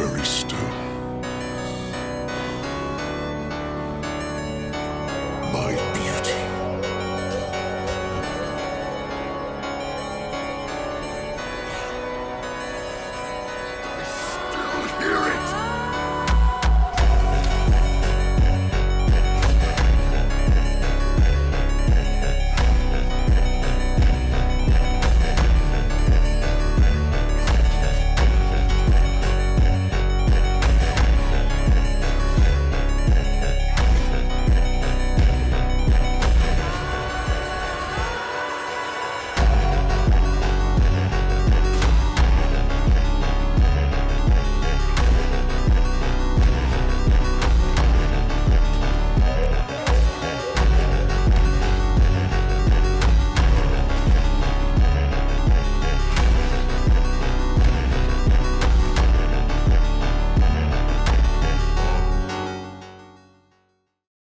very stone. My beauty. I still hear it.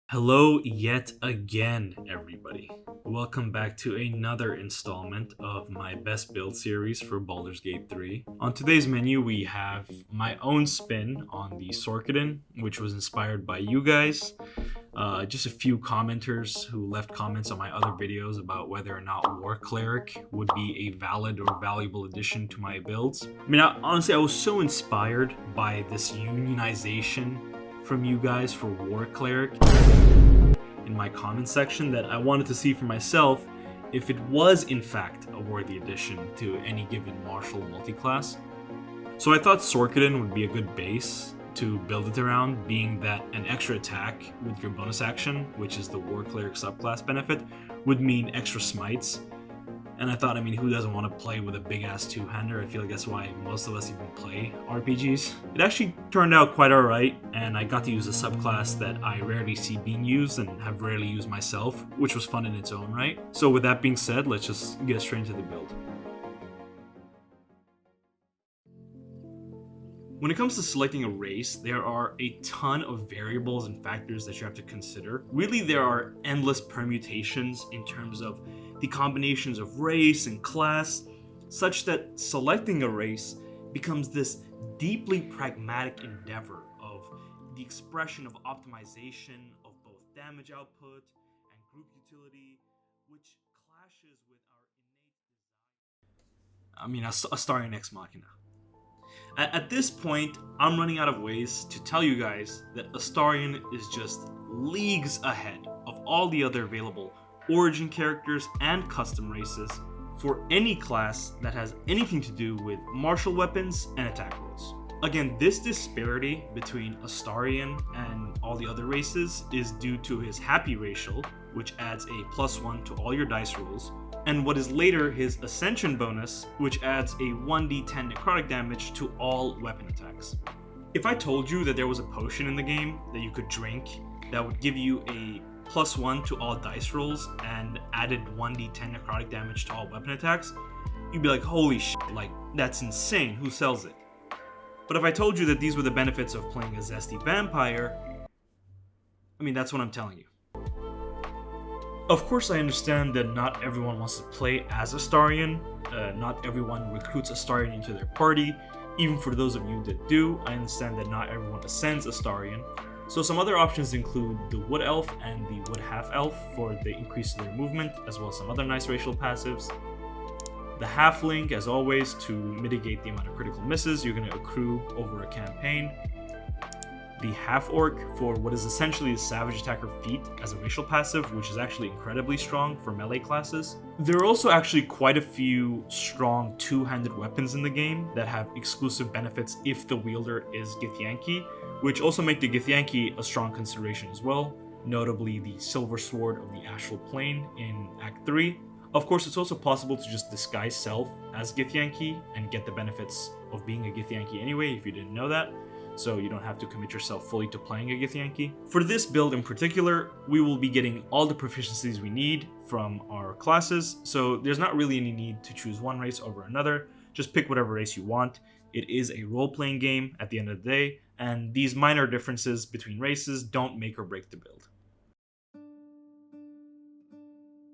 Hello yet again, everybody. Welcome back to another installment of my best build series for Baldur's Gate 3. On today's menu, we have my own spin on the Sorcerer, which was inspired by you guys. Just a few commenters who left comments on my other videos about whether or not War Cleric would be a valid or valuable addition to my builds. I mean, honestly, I was so inspired by this unionization from you guys for War Cleric in my comment section that I wanted to see for myself if it was in fact a worthy addition to any given martial multiclass. So I thought Sorcerer would be a good base to build it around, being that an extra attack with your bonus action, which is the War Cleric subclass benefit, would mean extra smites. And I thought, who doesn't want to play with a big-ass two-hander? I feel like that's why most of us even play RPGs. It actually turned out quite alright, and I got to use a subclass that I rarely see being used and have rarely used myself, which was fun in its own right. So with that being said, let's just get straight into the build. When it comes to selecting a race, there are a ton of variables and factors that you have to consider. Really, there are endless permutations in terms of the combinations of race and class, such that selecting a race becomes this deeply pragmatic endeavor of the expression of optimization of both damage output and group utility, which clashes with our innate desire. Astarion Ex Machina. At this point, I'm running out of ways to tell you guys that Astarion is just leagues ahead of all the other available origin characters and custom races for any class that has anything to do with martial weapons and attack rolls. Again, this disparity between Astarion and all the other races is due to his happy racial, which adds a +1 to all your dice rolls, and what is later his Ascension bonus, which adds a 1d10 necrotic damage to all weapon attacks. If I told you that there was a potion in the game that you could drink that would give you a +1 to all dice rolls and added 1d10 necrotic damage to all weapon attacks, you'd be like, holy shit, like, that's insane, who sells it? But if I told you that these were the benefits of playing a zesty vampire, that's what I'm telling you. Of course, I understand that not everyone wants to play as Astarion. Not everyone recruits Astarion into their party. Even for those of you that do, I understand that not everyone ascends Astarion. So some other options include the Wood Elf and the Wood Half Elf for the increase of their movement, as well as some other nice racial passives. The Halfling, as always, to mitigate the amount of critical misses you're going to accrue over a campaign. The Half-Orc for what is essentially the Savage Attacker feat as a racial passive, which is actually incredibly strong for melee classes. There are also actually quite a few strong two-handed weapons in the game that have exclusive benefits if the wielder is Githyanki, which also make the Githyanki a strong consideration as well, notably the Silver Sword of the Astral Plane in Act 3. Of course, it's also possible to just disguise self as Githyanki and get the benefits of being a Githyanki anyway, if you didn't know that, so you don't have to commit yourself fully to playing a Githyanki. For this build in particular, we will be getting all the proficiencies we need from our classes, so there's not really any need to choose one race over another. Just pick whatever race you want. It is a role-playing game at the end of the day, and these minor differences between races don't make or break the build.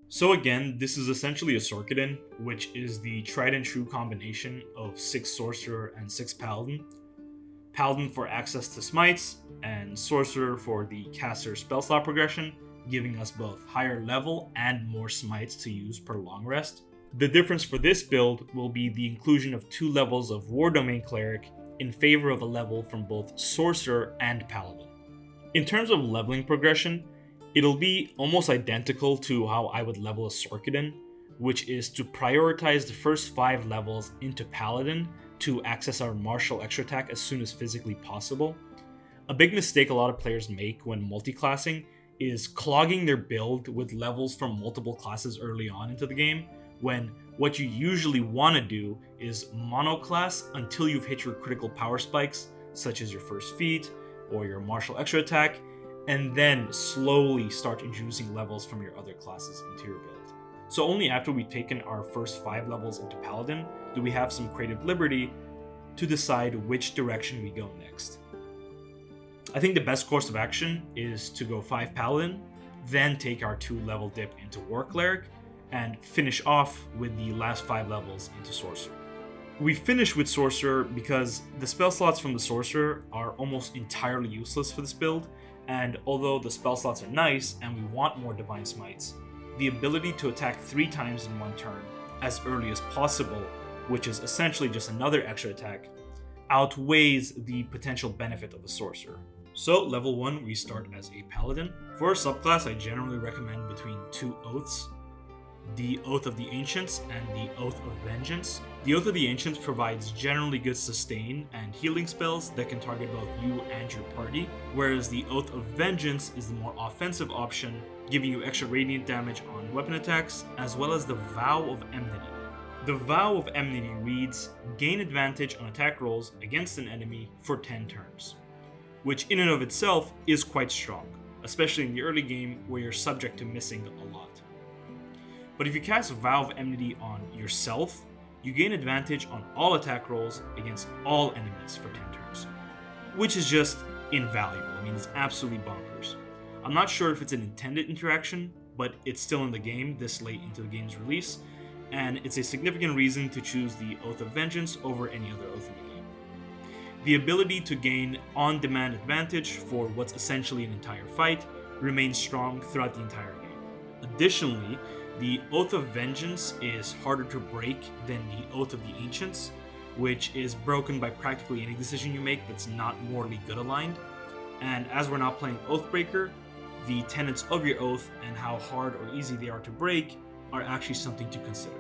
So again, this is essentially a Sorcerer, which is the tried and true combination of 6 Sorcerer and 6 Paladin. Paladin for access to smites, and Sorcerer for the caster spell slot progression, giving us both higher level and more smites to use per long rest. The difference for this build will be the inclusion of 2 levels of War Domain Cleric in favor of a level from both Sorcerer and Paladin. In terms of leveling progression, it'll be almost identical to how I would level a Sorcerer, which is to prioritize the first 5 levels into Paladin to access our martial extra attack as soon as physically possible. A big mistake a lot of players make when multi-classing is clogging their build with levels from multiple classes early on into the game, when what you usually want to do is monoclass until you've hit your critical power spikes, such as your first feat or your martial extra attack, and then slowly start introducing levels from your other classes into your build. So only after we've taken our first 5 levels into Paladin do we have some creative liberty to decide which direction we go next. I think the best course of action is to go 5 Paladin, then take our 2 level dip into War Cleric, and finish off with the last 5 levels into Sorcerer. We finish with Sorcerer because the spell slots from the Sorcerer are almost entirely useless for this build, and although the spell slots are nice and we want more Divine Smites, the ability to attack 3 times in one turn as early as possible, which is essentially just another extra attack, outweighs the potential benefit of a Sorcerer. So level 1 we start as a Paladin. For a subclass I generally recommend between 2 Oaths, the Oath of the Ancients and the Oath of Vengeance. The Oath of the Ancients provides generally good sustain and healing spells that can target both you and your party, whereas the Oath of Vengeance is the more offensive option, giving you extra radiant damage on weapon attacks, as well as the Vow of Enmity. The Vow of Enmity reads, gain advantage on attack rolls against an enemy for 10 turns, which in and of itself is quite strong, especially in the early game where you're subject to missing a lot. But if you cast Vow of Enmity on yourself, you gain advantage on all attack rolls against all enemies for 10 turns, which is just invaluable. I mean, it's absolutely bonkers. I'm not sure if it's an intended interaction, but it's still in the game this late into the game's release, and it's a significant reason to choose the Oath of Vengeance over any other oath in the game. The ability to gain on-demand advantage for what's essentially an entire fight remains strong throughout the entire game. Additionally, the Oath of Vengeance is harder to break than the Oath of the Ancients, which is broken by practically any decision you make that's not morally good aligned. And as we're not playing Oathbreaker, the tenets of your oath and how hard or easy they are to break are actually something to consider.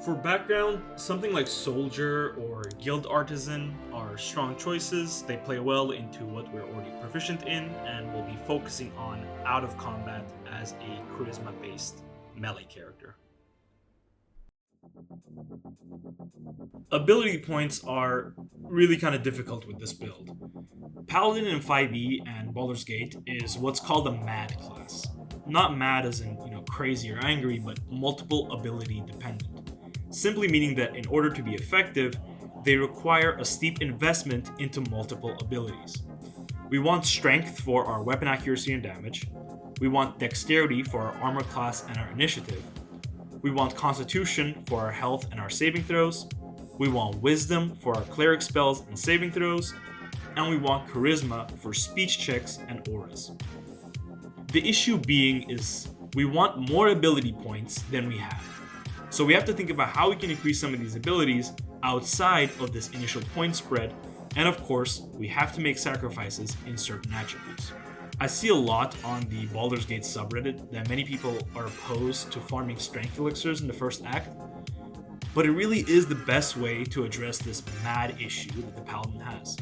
For background, something like Soldier or Guild Artisan are strong choices. They play well into what we're already proficient in, and we'll be focusing on out of combat as a charisma-based melee character. Ability points are really kind of difficult with this build. Paladin in 5e and Baldur's Gate is what's called a mad class. Not mad as in, crazy or angry, but multiple ability dependent. Simply meaning that in order to be effective, they require a steep investment into multiple abilities. We want strength for our weapon accuracy and damage. We want dexterity for our armor class and our initiative. We want constitution for our health and our saving throws. We want wisdom for our cleric spells and saving throws. And we want charisma for speech checks and auras. The issue being is we want more ability points than we have. So we have to think about how we can increase some of these abilities outside of this initial point spread, and of course, we have to make sacrifices in certain attributes. I see a lot on the Baldur's Gate subreddit that many people are opposed to farming strength elixirs in the first act, but it really is the best way to address this mad issue that the Paladin has.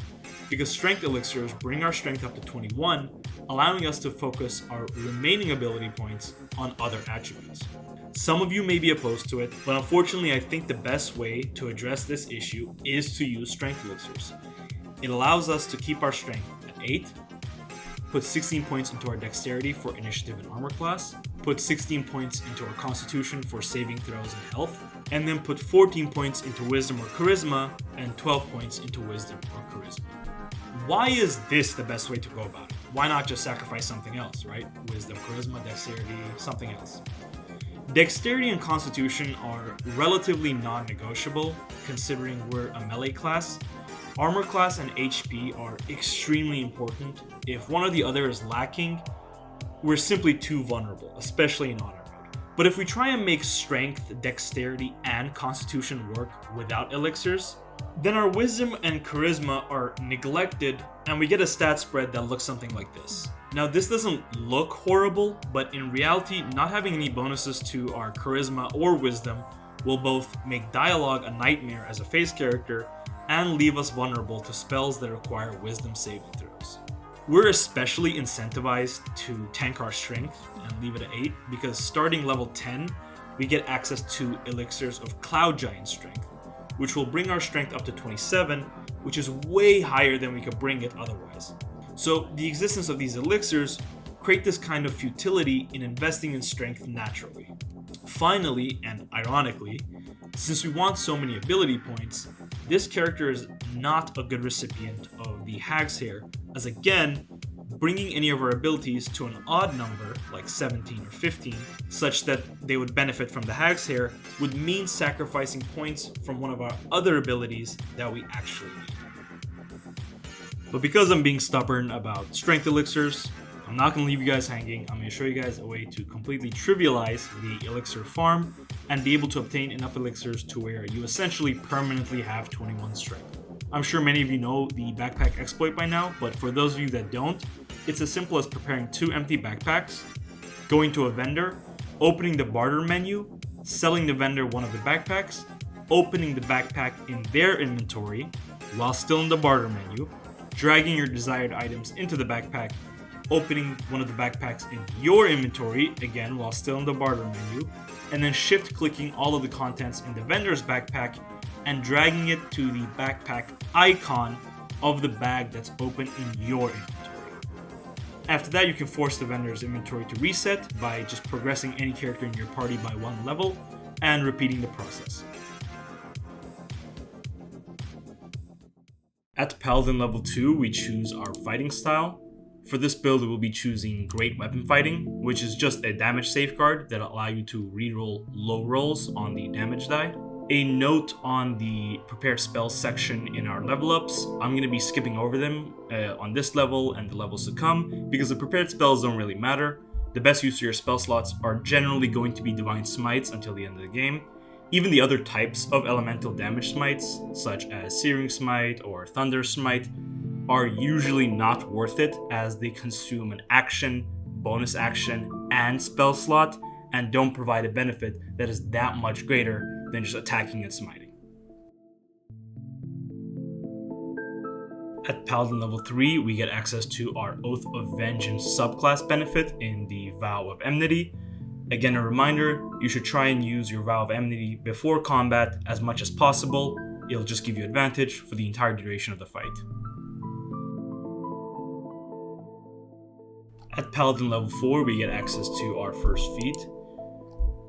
Because strength elixirs bring our strength up to 21, allowing us to focus our remaining ability points on other attributes. Some of you may be opposed to it, but unfortunately I think the best way to address this issue is to use strength elixirs. It allows us to keep our strength at 8, put 16 points into our dexterity for initiative and armor class, put 16 points into our constitution for saving throws and health, and then put 14 points into wisdom or charisma and 12 points into wisdom or charisma. Why is this the best way to go about it? Why not just sacrifice something else, right? Wisdom, charisma, dexterity, something else. Dexterity and constitution are relatively non-negotiable considering we're a melee class, Armor class and HP are extremely important. If one or the other is lacking, we're simply too vulnerable, especially in honor mode. But if we try and make strength, dexterity, and constitution work without elixirs, then our wisdom and charisma are neglected and we get a stat spread that looks something like this. Now this doesn't look horrible, but in reality, not having any bonuses to our charisma or wisdom will both make dialogue a nightmare as a face character and leave us vulnerable to spells that require wisdom saving throws. We're especially incentivized to tank our strength and leave it at 8 because starting level 10, we get access to elixirs of Cloud Giant strength, which will bring our strength up to 27, which is way higher than we could bring it otherwise. So the existence of these elixirs create this kind of futility in investing in strength naturally. Finally, and ironically, since we want so many ability points, this character is not a good recipient of the Hag's Hair, as again, bringing any of our abilities to an odd number, like 17 or 15, such that they would benefit from the Hag's Hair, would mean sacrificing points from one of our other abilities that we actually need. But because I'm being stubborn about strength elixirs, I'm not going to leave you guys hanging. I'm going to show you guys a way to completely trivialize the elixir farm and be able to obtain enough elixirs to where you essentially permanently have 21 strength. I'm sure many of you know the backpack exploit by now, but for those of you that don't, it's as simple as preparing 2 empty backpacks, going to a vendor, opening the barter menu, selling the vendor one of the backpacks, opening the backpack in their inventory while still in the barter menu, dragging your desired items into the backpack, opening one of the backpacks in your inventory, again while still in the barter menu, and then shift clicking all of the contents in the vendor's backpack and dragging it to the backpack icon of the bag that's open in your inventory. After that, you can force the vendor's inventory to reset by just progressing any character in your party by 1 level and repeating the process. At Paladin level 2, we choose our fighting style. For this build, we'll be choosing Great Weapon Fighting, which is just a damage safeguard that allow you to reroll low rolls on the damage die. A note on the prepared spells section in our level ups, I'm going to be skipping over them on this level and the levels to come, because the prepared spells don't really matter. The best use of your spell slots are generally going to be Divine Smites until the end of the game. Even the other types of elemental damage smites, such as Searing Smite or Thunder Smite, are usually not worth it as they consume an action, bonus action, and spell slot, and don't provide a benefit that is that much greater than just attacking and smiting. At Paladin level 3, we get access to our Oath of Vengeance subclass benefit in the Vow of Enmity. Again, a reminder, you should try and use your Vow of Enmity before combat as much as possible. It'll just give you advantage for the entire duration of the fight. At Paladin level 4, we get access to our first feat.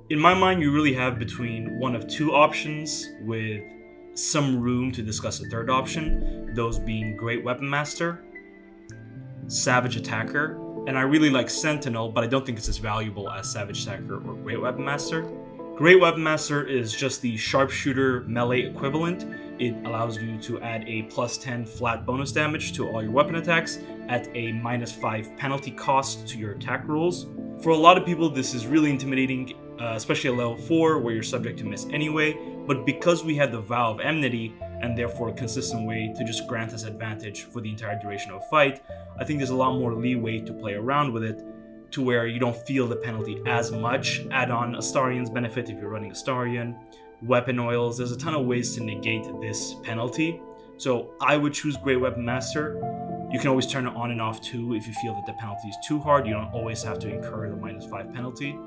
In my mind, you really have between one of 2 options with some room to discuss a third option, those being Great Weapon Master, Savage Attacker, and I really like Sentinel, but I don't think it's as valuable as Savage Attacker or Great Weapon Master. Great Weapon Master is just the sharpshooter melee equivalent. It allows you to add a +10 flat bonus damage to all your weapon attacks at a -5 penalty cost to your attack rolls. For a lot of people, this is really intimidating, especially at level 4 where you're subject to miss anyway, but because we have the Vow of Enmity and therefore a consistent way to just grant us advantage for the entire duration of a fight, I think there's a lot more leeway to play around with it to where you don't feel the penalty as much. Add on Astarion's benefit if you're running Astarion, weapon oils, there's a ton of ways to negate this penalty. So I would choose Great Weapon Master. You can always turn it on and off too if you feel that the penalty is too hard. You don't always have to incur the -5 penalty.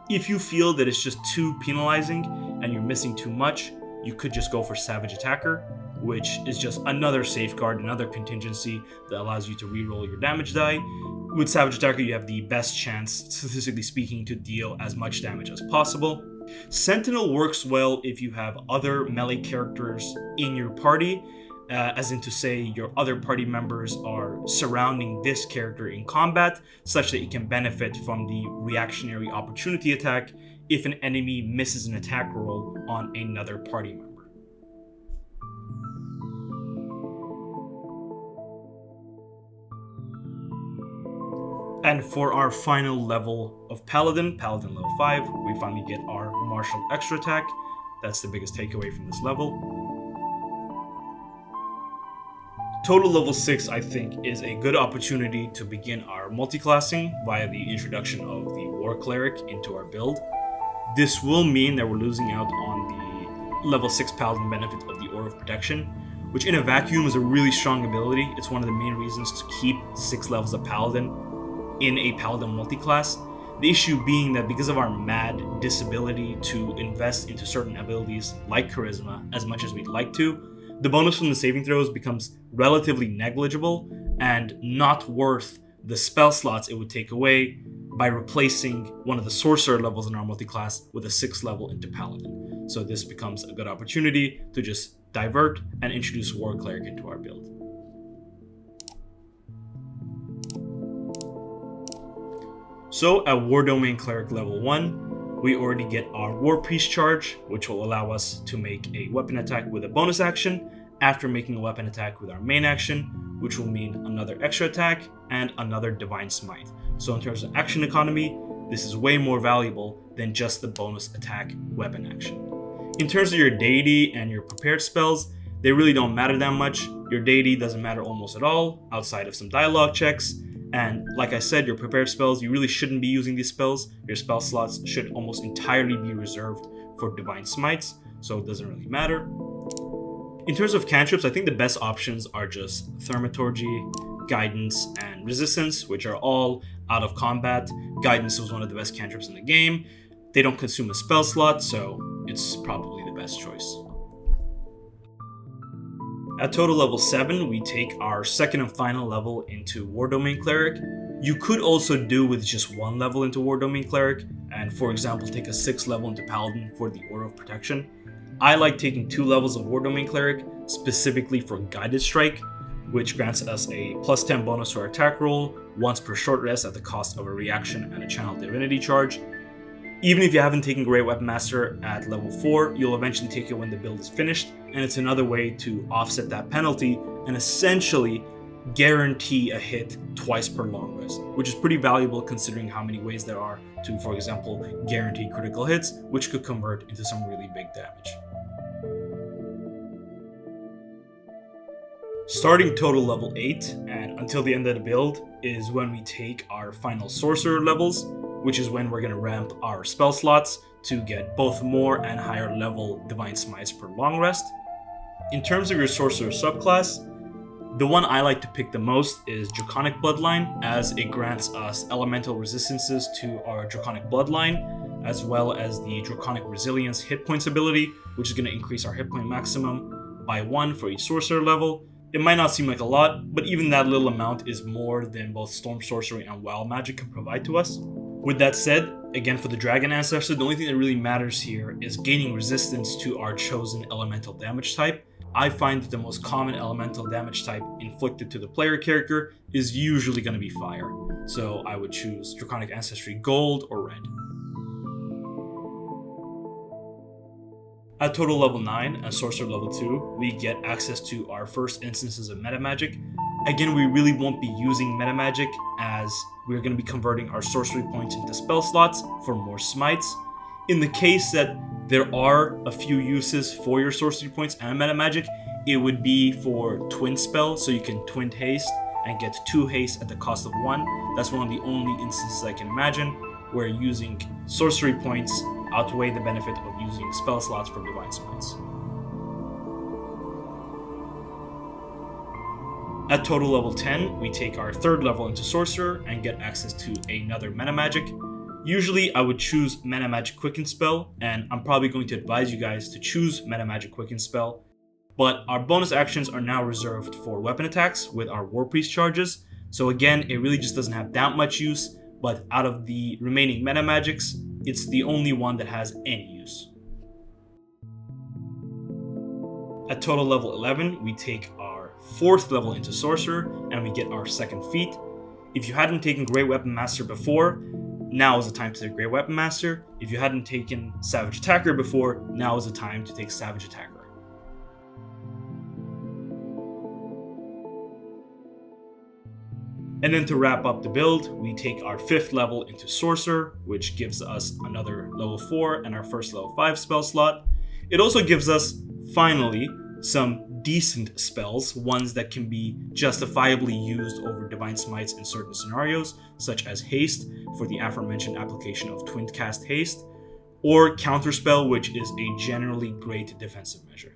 If you feel that it's just too penalizing and you're missing too much, you could just go for Savage Attacker, which is just another safeguard, another contingency that allows you to reroll your damage die. With Savage Attacker, you have the best chance, statistically speaking, to deal as much damage as possible. Sentinel works well if you have other melee characters in your party, as in to say your other party members are surrounding this character in combat, such that you can benefit from the reactionary opportunity attack if an enemy misses an attack roll on another party member. And for our final level of Paladin level 5, we finally get our martial extra attack. That's the biggest takeaway from this level. Total level 6, I think, is a good opportunity to begin our multi-classing via the introduction of the War Cleric into our build. This will mean that we're losing out on the level 6 Paladin benefit of the Aura of Protection, which in a vacuum is a really strong ability. It's one of the main reasons to keep 6 levels of Paladin in a Paladin multi-class. The issue being that because of our mad disability to invest into certain abilities like Charisma as much as we'd like to, the bonus from the saving throws becomes relatively negligible and not worth the spell slots it would take away by replacing one of the Sorcerer levels in our multi-class with a 6th level into Paladin. So this becomes a good opportunity to just divert and introduce War Cleric into our build. So at War Domain Cleric level 1, we already get our War Priest charge, which will allow us to make a weapon attack with a bonus action after making a weapon attack with our main action, which will mean another extra attack and another Divine Smite. So in terms of action economy, this is way more valuable than just the bonus attack weapon action. In terms of your deity and your prepared spells, they really don't matter that much. Your deity doesn't matter almost at all, outside of some dialogue checks. And like I said, your prepared spells, you really shouldn't be using these spells. Your spell slots should almost entirely be reserved for Divine Smites, so it doesn't really matter. In terms of cantrips, I think the best options are just Thaumaturgy, Guidance, and Resistance, which are all out of combat. Guidance was one of the best cantrips in the game. They don't consume a spell slot, so it's probably the best choice. At total level 7, we take our second and final level into War Domain Cleric. You could also do with just one level into War Domain Cleric, and for example take a 6th level into Paladin for the Aura of Protection. I like taking 2 levels of War Domain Cleric, specifically for Guided Strike, which grants us a plus 10 bonus to our attack roll, once per short rest at the cost of a reaction and a Channel Divinity charge. Even if you haven't taken Great Weapon Master at level 4, you'll eventually take it when the build is finished, and it's another way to offset that penalty and essentially guarantee a hit twice per long rest, which is pretty valuable considering how many ways there are to, for example, guarantee critical hits, which could convert into some really big damage. Starting total level 8 and until the end of the build is when we take our final Sorcerer levels, which is when we're going to ramp our spell slots to get both more and higher level Divine Smites per long rest. In terms of your Sorcerer subclass, the one I like to pick the most is Draconic Bloodline, as it grants us elemental resistances to our Draconic Bloodline, as well as the Draconic Resilience hit points ability, which is going to increase our hit point maximum by 1 for each Sorcerer level. It might not seem like a lot, but even that little amount is more than both Storm Sorcery and Wild Magic can provide to us. With that said, again for the Dragon Ancestor, the only thing that really matters here is gaining resistance to our chosen elemental damage type. I find that the most common elemental damage type inflicted to the player character is usually going to be fire, so I would choose Draconic Ancestry Gold or Red. At total level 9 and Sorcerer level 2, we get access to our first instances of meta magic. Again, we really won't be using meta magic as we're going to be converting our sorcery points into spell slots for more smites. In the case that there are a few uses for your sorcery points and meta magic, it would be for twin spell, so you can twin haste and get 2 haste at the cost of 1. That's one of the only instances I can imagine where using sorcery points outweigh the benefit of using spell slots for Divine Smites. At total level 10, we take our 3rd level into Sorcerer and get access to another meta magic. Usually I would choose Meta Magic Quicken Spell, and I'm probably going to advise you guys to choose Meta Magic Quicken Spell, but our bonus actions are now reserved for weapon attacks with our War Priest charges, so again, it really just doesn't have that much use, but out of the remaining meta magics, it's the only one that has any use. At total level 11, we take our 4th level into Sorcerer, and we get our 2nd feat. If you hadn't taken Great Weapon Master before, now is the time to take Great Weapon Master. If you hadn't taken Savage Attacker before, now is the time to take Savage Attacker. And then to wrap up the build, we take our 5th level into Sorcerer, which gives us another level 4 and our first level 5 spell slot. It also gives us, finally, some decent spells, ones that can be justifiably used over Divine Smites in certain scenarios, such as Haste for the aforementioned application of Twin Cast Haste, or Counterspell, which is a generally great defensive measure.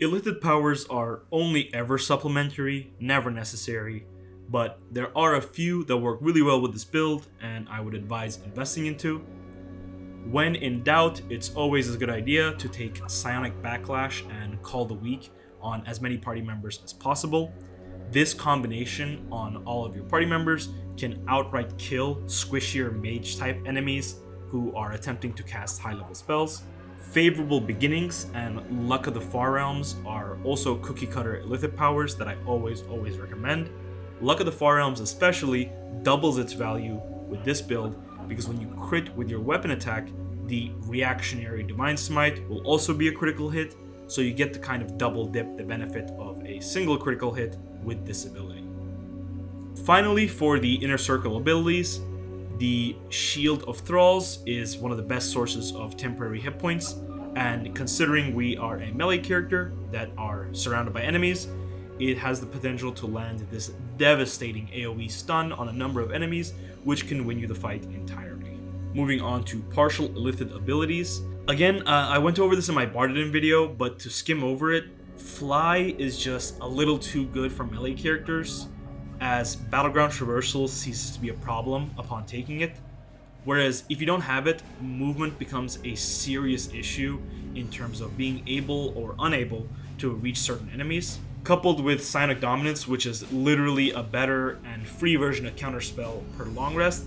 Illithid Powers are only ever supplementary, never necessary, but there are a few that work really well with this build and I would advise investing into. When in doubt, it's always a good idea to take Psionic Backlash and Call the Weak on as many party members as possible. This combination on all of your party members can outright kill squishier mage type enemies who are attempting to cast high level spells. Favorable Beginnings and Luck of the Far Realms are also cookie cutter Illithid powers that I always recommend. Luck of the Far Realms especially doubles its value with this build because when you crit with your weapon attack, the reactionary Divine Smite will also be a critical hit, so you get to kind of double dip the benefit of a single critical hit with this ability. Finally, for the Inner Circle abilities, the Shield of Thralls is one of the best sources of temporary hit points, and considering we are a melee character that are surrounded by enemies, it has the potential to land this devastating AoE stun on a number of enemies, which can win you the fight entirely. Moving on to partial Illithid abilities. Again, I went over this in my Paladin video, but to skim over it, Fly is just a little too good for melee characters, as Battleground Traversal ceases to be a problem upon taking it. Whereas if you don't have it, movement becomes a serious issue in terms of being able or unable to reach certain enemies. Coupled with Psionic Dominance, which is literally a better and free version of Counterspell per long rest,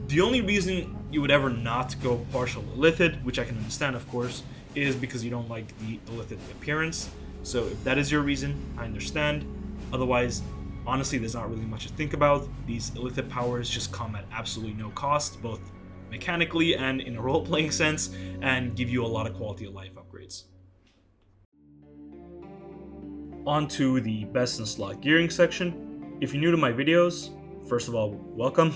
the only reason you would ever not go partial Illithid, which I can understand of course, is because you don't like the Illithid appearance. So if that is your reason, I understand. Otherwise, honestly, there's not really much to think about. These Illithid powers just come at absolutely no cost, both mechanically and in a role-playing sense, and give you a lot of quality of life upgrades. On to the best in slot gearing section. If you're new to my videos, first of all, welcome.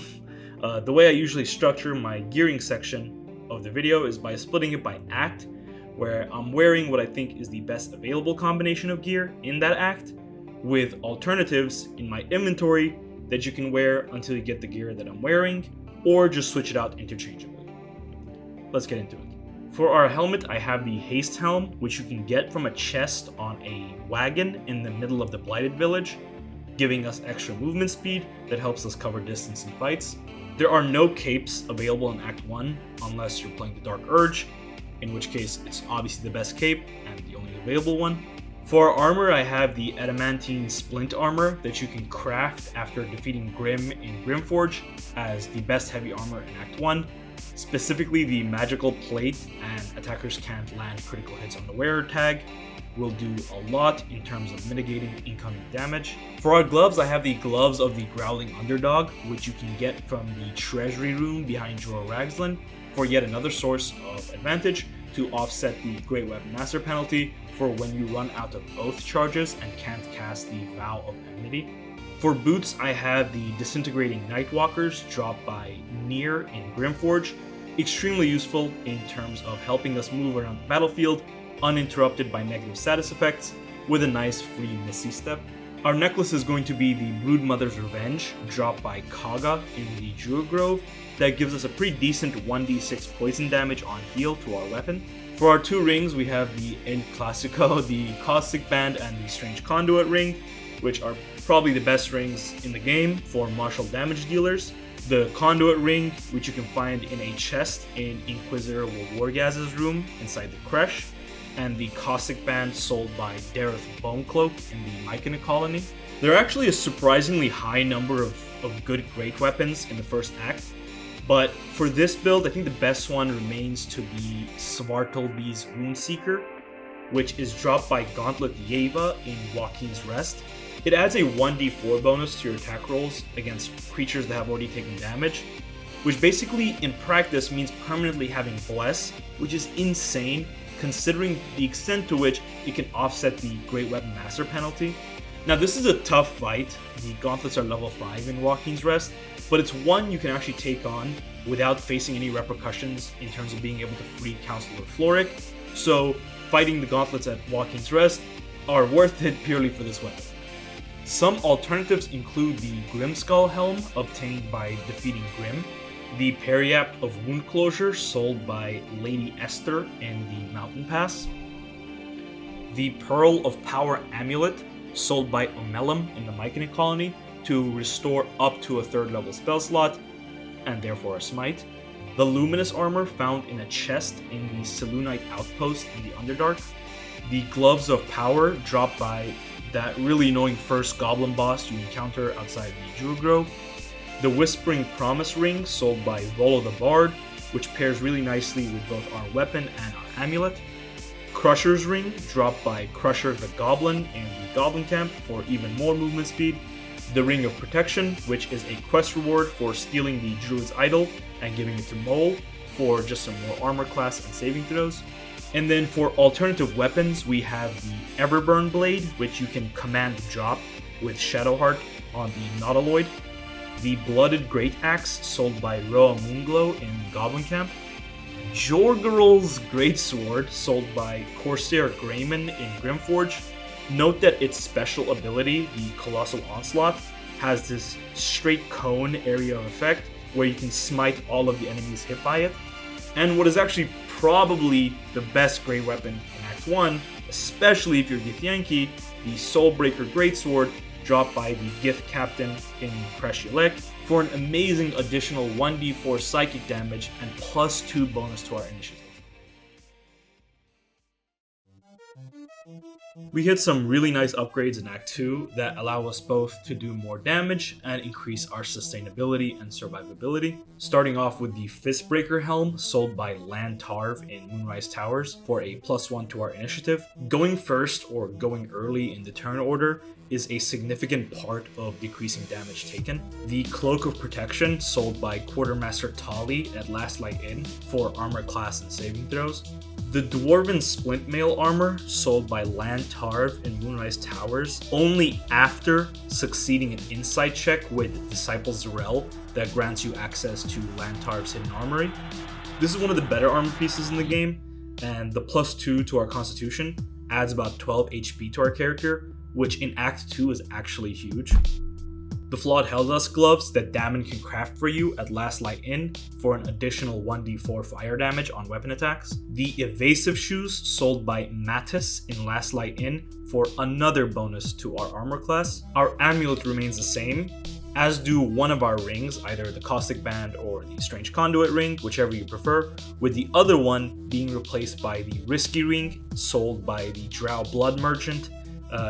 The way I usually structure my gearing section of the video is by splitting it by act, where I'm wearing what I think is the best available combination of gear in that act, with alternatives in my inventory that you can wear until you get the gear that I'm wearing, or just switch it out interchangeably. Let's get into it. For our helmet, I have the Haste Helm, which you can get from a chest on a wagon in the middle of the Blighted Village, giving us extra movement speed that helps us cover distance in fights. There are no capes available in Act 1 unless you're playing the Dark Urge, in which case it's obviously the best cape and the only available one. For armor, I have the Adamantine Splint armor that you can craft after defeating Grim in Grimforge as the best heavy armor in Act 1. Specifically, the magical plate and attackers can't land critical hits on the wearer tag will do a lot in terms of mitigating incoming damage. For our gloves, I have the Gloves of the Growling Underdog, which you can get from the Treasury Room behind Jorah Ragsland for yet another source of advantage to offset the Great Weapon Master penalty for when you run out of Oath charges and can't cast the Vow of Enmity. For boots, I have the Disintegrating Nightwalkers dropped by Nier in Grimforge, extremely useful in terms of helping us move around the battlefield uninterrupted by negative status effects with a nice free Misty Step. Our necklace is going to be the Broodmother's Revenge dropped by Kaga in the Druid Grove that gives us a pretty decent 1d6 poison damage on heal to our weapon. For our two rings, we have the El Clasico, the Caustic Band, and the Strange Conduit ring, which are probably the best rings in the game for martial damage dealers. The Conduit ring, which you can find in a chest in Inquisitor Wargaz's room inside the Creche, and the Caustic Band sold by Dareth Bonecloak in the Myconid colony. There are actually a surprisingly high number of good great weapons in the first act, but for this build, I think the best one remains to be Svartalby's Runeseeker, which is dropped by Gauntlet Yeva in Joaquin's Rest. It adds a 1d4 bonus to your attack rolls against creatures that have already taken damage, which basically in practice means permanently having Bless, which is insane considering the extent to which it can offset the Great Weapon Master penalty. Now this is a tough fight. The gauntlets are level 5 in Walking's Rest, but it's one you can actually take on without facing any repercussions in terms of being able to free Counselor Floric, so fighting the gauntlets at Walking's Rest are worth it purely for this weapon. Some alternatives include the Grimskull Helm, obtained by defeating Grim, the Periap of Wound Closure, sold by Lady Esther in the Mountain Pass, the Pearl of Power Amulet, sold by Omelum in the Myconid Colony to restore up to a 3rd level spell slot, and therefore a smite, the Luminous Armor found in a chest in the Selûnite Outpost in the Underdark, the Gloves of Power dropped by that really annoying first goblin boss you encounter outside the Jewel Grove, the Whispering Promise Ring sold by Volo the Bard, which pairs really nicely with both our weapon and our amulet, Crusher's Ring dropped by Crusher the Goblin in the Goblin Camp for even more movement speed, the Ring of Protection, which is a quest reward for stealing the Druid's Idol and giving it to Mole for just some more armor class and saving throws. And then for alternative weapons, we have the Everburn Blade, which you can command drop with Shadowheart on the Nautiloid, the Blooded Great Axe sold by Roa Moonglow in Goblin Camp, Jorgeral's Greatsword sold by Corsair Greyman in Grimforge. Note that its special ability, the Colossal Onslaught, has this straight cone area of effect where you can smite all of the enemies hit by it. And what is actually probably the best great weapon in Act 1, especially if you're Githyanki, the Soulbreaker Greatsword dropped by the Gith Captain in Crashulek for an amazing additional 1d4 psychic damage and +2 bonus to our initiative. We hit some really nice upgrades in Act 2 that allow us both to do more damage and increase our sustainability and survivability. Starting off with the Fistbreaker Helm, sold by Lan Tarv in Moonrise Towers for a +1 to our initiative. Going first or going early in the turn order is a significant part of decreasing damage taken. The Cloak of Protection, sold by Quartermaster Tali at Last Light Inn for armor class and saving throws. The Dwarven Splintmail Armor, sold by Lan Tarv in Moonrise Towers, only after succeeding an insight check with Disciple Zerel that grants you access to Lan Tarv's hidden armory. This is one of the better armor pieces in the game, and the +2 to our constitution adds about 12 HP to our character, which in Act 2 is actually huge. The Flawed Helldusk Gloves that Damon can craft for you at Last Light Inn for an additional 1d4 fire damage on weapon attacks. The Evasive Shoes, sold by Mattis in Last Light Inn for another bonus to our armor class. Our amulet remains the same, as do one of our rings, either the Caustic Band or the Strange Conduit ring, whichever you prefer, with the other one being replaced by the Risky Ring, sold by the Drow Blood Merchant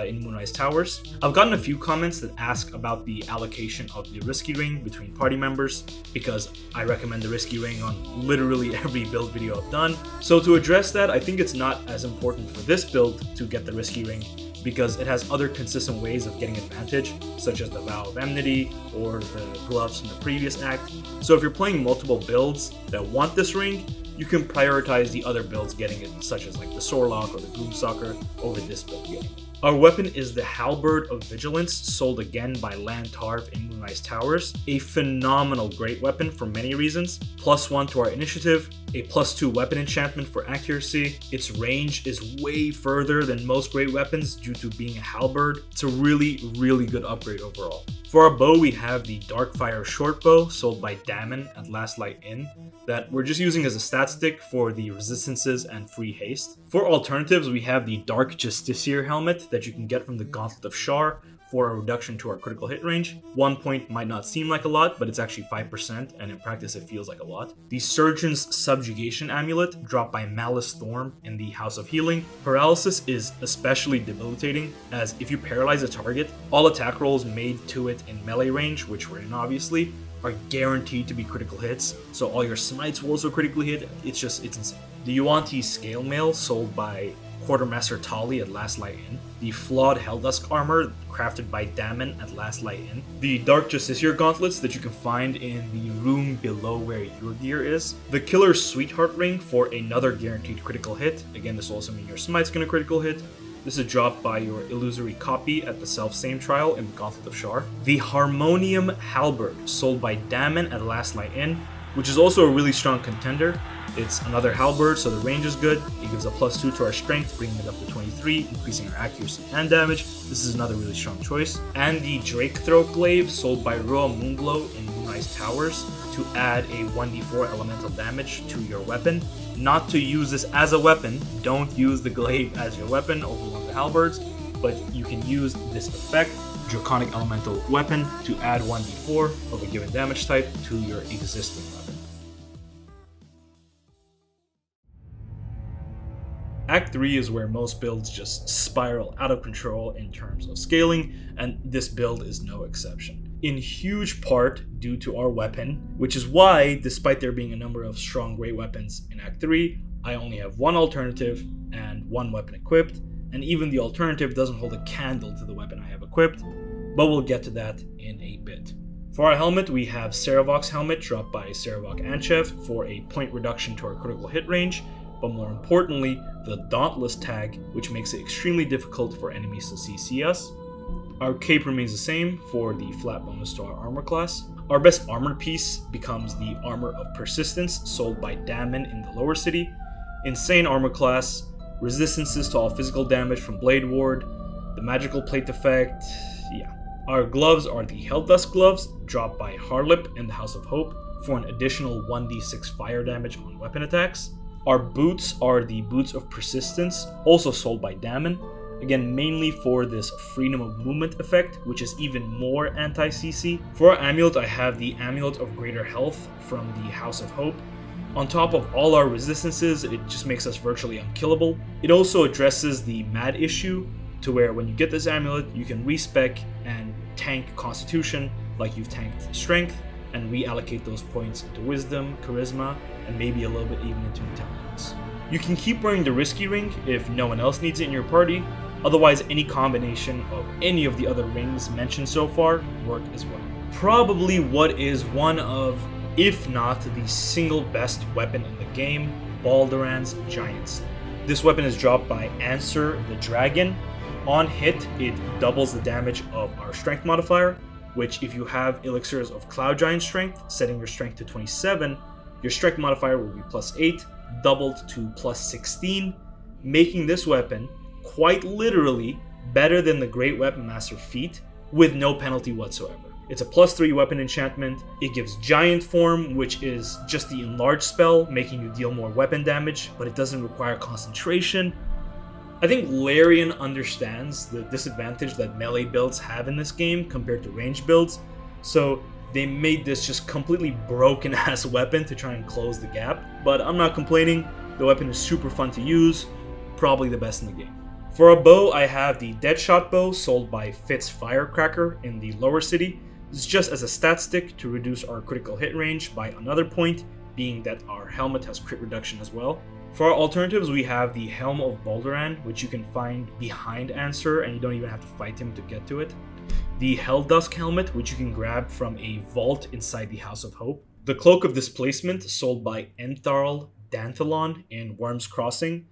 in Moonrise Towers. I've gotten a few comments that ask about the allocation of the Risky Ring between party members, because I recommend the Risky Ring on literally every build video I've done. So to address that, I think it's not as important for this build to get the Risky Ring, because it has other consistent ways of getting advantage, such as the Vow of Enmity or the gloves from the previous act. So if you're playing multiple builds that want this ring, you can prioritize the other builds getting it, such as like the Sorelock or the Gloomstalker, over this build getting it. Our weapon is the Halberd of Vigilance, sold again by Lan Tarv in Moonrise Towers. A phenomenal great weapon for many reasons. +1 to our initiative, a +2 weapon enchantment for accuracy. Its range is way further than most great weapons due to being a halberd. It's a really, really good upgrade overall. For our bow, we have the Darkfire Shortbow, sold by Damon at Last Light Inn, that we're just using as a stat stick for the resistances and free haste. For alternatives, we have the Dark Justiciar helmet that you can get from the Gauntlet of Shar for a reduction to our critical hit range. 1 point might not seem like a lot, but it's actually 5%, and in practice it feels like a lot. The Surgeon's Subjugation Amulet, dropped by Malice Thorm in the House of Healing. Paralysis is especially debilitating, as if you paralyze a target, all attack rolls made to it in melee range, which we're in obviously, are guaranteed to be critical hits, so all your smites will also critically hit. It's insane. The Yuan-Ti Scale Mail, sold by Quartermaster Tali at Last Light Inn, the Flawed Helldusk armor crafted by Damon at Last Light Inn, the Dark Justiciar gauntlets that you can find in the room below where your gear is, the Killer Sweetheart ring for another guaranteed critical hit, again this will also mean your smite's gonna critical hit. This is dropped by your illusory copy at the self-same trial in the Gauntlet of Shar. The Harmonium Halberd, sold by Damon at Last Light Inn, which is also a really strong contender. It's another halberd, so the range is good. It gives a +2 to our strength, bringing it up to 23, increasing our accuracy and damage. This is another really strong choice. And the Drake Throat Glaive, sold by Roa Moonglow in Moonrise Towers, to add a 1d4 elemental damage to your weapon. Not to use this as a weapon, don't use the glaive as your weapon over one of the halberds, but you can use this effect, Draconic Elemental Weapon, to add 1d4 of a given damage type to your existing weapon. Act 3 is where most builds just spiral out of control in terms of scaling, and this build is no exception. In huge part due to our weapon, which is why, despite there being a number of strong great weapons in Act 3, I only have one alternative and one weapon equipped, and even the alternative doesn't hold a candle to the weapon I have equipped, but we'll get to that in a bit. For our helmet, we have Saravok's helmet dropped by Saravok Anchev for a point reduction to our critical hit range, but more importantly, the Dauntless tag, which makes it extremely difficult for enemies to CC us. Our cape remains the same for the flat bonus to our armor class. Our best armor piece becomes the Armor of Persistence, sold by Damon in the lower city. Insane armor class, resistances to all physical damage from Blade Ward, the magical plate effect, yeah. Our gloves are the Helldusk gloves, dropped by Harlip in the House of Hope for an additional 1d6 fire damage on weapon attacks. Our boots are the Boots of Persistence, also sold by Damon, again mainly for this freedom of movement effect, which is even more anti-CC. For our amulet, I have the Amulet of Greater Health from the House of Hope. On top of all our resistances, it just makes us virtually unkillable. It also addresses the mad issue, to where when you get this amulet, you can respec and tank Constitution like you've tanked Strength, and reallocate those points into Wisdom, Charisma, and maybe a little bit even into Intelligence. You can keep wearing the Risky Ring if no one else needs it in your party, otherwise any combination of any of the other rings mentioned so far work as well. Probably what is one of, if not the single best weapon in the game, Balduran's Giant Slayer. This weapon is dropped by Answer the Dragon. On hit, it doubles the damage of our Strength modifier, which if you have Elixirs of Cloud Giant Strength, setting your Strength to 27, your Strength modifier will be +8, doubled to +16, making this weapon quite literally better than the Great Weapon Master feat with no penalty whatsoever. It's a +3 weapon enchantment, it gives Giant Form, which is just the enlarged spell, making you deal more weapon damage, but it doesn't require concentration. I think Larian understands the disadvantage that melee builds have in this game compared to ranged builds, so they made this just completely broken ass weapon to try and close the gap, but I'm not complaining. The weapon is super fun to use, probably the best in the game. For a bow, I have the Deadshot bow sold by Fitz Firecracker in the lower city. This is just as a stat stick to reduce our critical hit range by another point, being that our helmet has crit reduction as well. For our alternatives, we have the Helm of Balduran, which you can find behind Answer, and you don't even have to fight him to get to it. The Helldusk helmet, which you can grab from a vault inside the House of Hope. The Cloak of Displacement, sold by Entharl Danthalon in Worm's Crossing.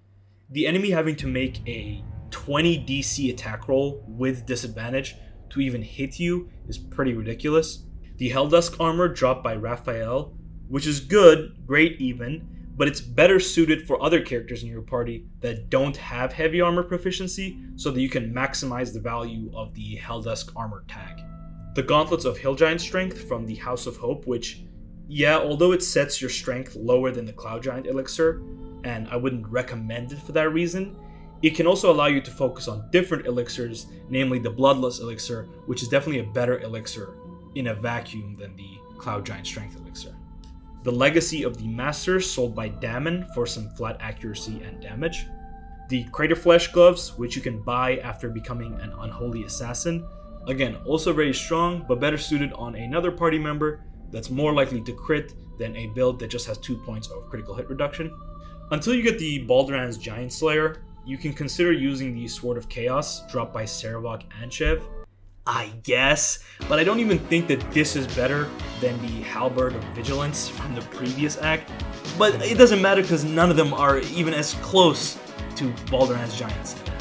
The enemy having to make a 20 DC attack roll with disadvantage to even hit you is pretty ridiculous. The Helldusk armor dropped by Raphael, which is good, great even, but it's better suited for other characters in your party that don't have heavy armor proficiency, so that you can maximize the value of the Helldusk armor tag. The Gauntlets of Hill Giant Strength from the House of Hope, which, yeah, although it sets your strength lower than the Cloud Giant Elixir, and I wouldn't recommend it for that reason, it can also allow you to focus on different elixirs, namely the Bloodless Elixir, which is definitely a better elixir in a vacuum than the Cloud Giant Strength Elixir. The Legacy of the Master, sold by Damon for some flat accuracy and damage. The Crater Flesh Gloves, which you can buy after becoming an Unholy Assassin. Again, also very strong, but better suited on another party member that's more likely to crit than a build that just has 2 points of critical hit reduction. Until you get the Balduran's Giant Slayer, You can consider using the Sword of Chaos dropped by Sarevok and Chev, I guess, but I don't even think that this is better than the Halberd of Vigilance from the previous act. But it doesn't matter because none of them are even as close to Baldur's Giant Steel.